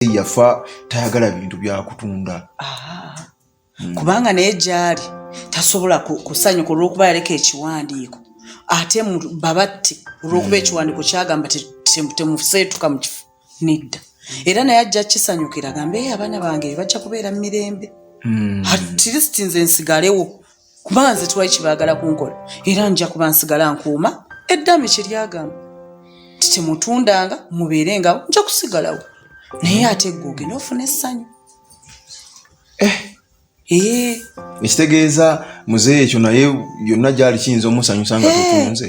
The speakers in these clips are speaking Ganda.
yafa tayagala bintu bya kutunda. Kubanga naye gyali tasobola kusanyuka olw'okuba yaleka ekiwandiiko ate babatti olw'okuba ekiwandiiko kyagamba temuseetuka mu kifo nedda era naye ajja kisanyukira agambe abaana bange bajja kubeera mu mirembe atirisiti nze nsigalewo kubanga nze twali kibaagala kunkola era nja kuba nsigala nkuuma eddami kyeryagamba titemutundanga mubeerengawo nja kusigalawo naye ate gwoge n'ofuna essanyu. Ekitegeeza muzeeyi ekyo naye yonna gyali kiyinza omusanyusa nga tutunze.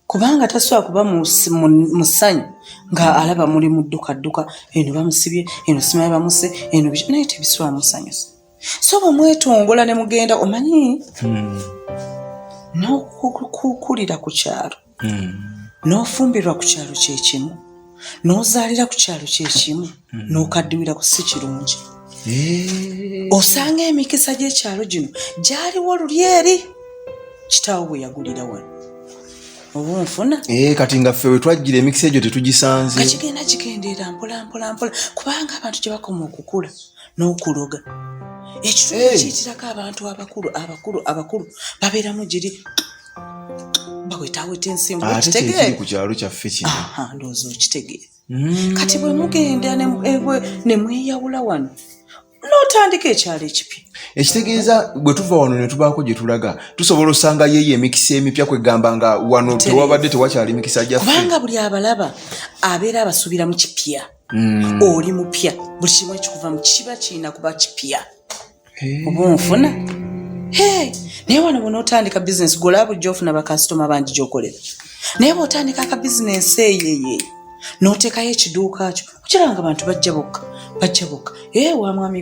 Kubanga tasobola kuba mu ssanyu nga alaba muli mu ddukadduka eno bamusibye eno simaye bamuse eno naye tebisobola musanyusa. So bwemwetongola ne mugenda omanyi n'okukulira ku kyalo n'ofumbirwa ku kyalo kyekimu n'ozaalira ku kyalo kyekimu n'okaddiwira ku si kirungi. Osanga emikisa gy'ekyalo gino gyaliwo luli eri kitaawo bwe yagulira wano oba onfuna. Kati nga ffe we twajjira emikisa egyo tetugisanze nga kigenda kigendeera mpola kubanga abantu gye bakoma okukula n'okuloga ekitundu kiyitirako abantu abakulu babeeramu giri bawetaweta ensimbu kitegeere ku kyalo kyaffe kino ndowooza okitegeere. Kati bwe mugenda ne mweyawula wano n'otandika ekyalo ekipya. Ekitegeeza bwe tuva wano ne tubaako gye tulaga tusobola osanga yeeyo emikisa emipya kwegamba nga wano tewabadde tewakyali mikisa gyaffe kubanga buli abalaba abeera abasuubira mu kipya. Oli mupya buli kimu ekikuva mu kiba kirina kuba kipya oba onfuna. Naye wano bw'onootandika bizinesi golaba bujja ofuna bakasitoma bangi gy'okolera naye bw'otandika aka bizinesi eyeeye n'oteekayo ekiduuka kyo okiraba nga abantu bajja bokka wa mwami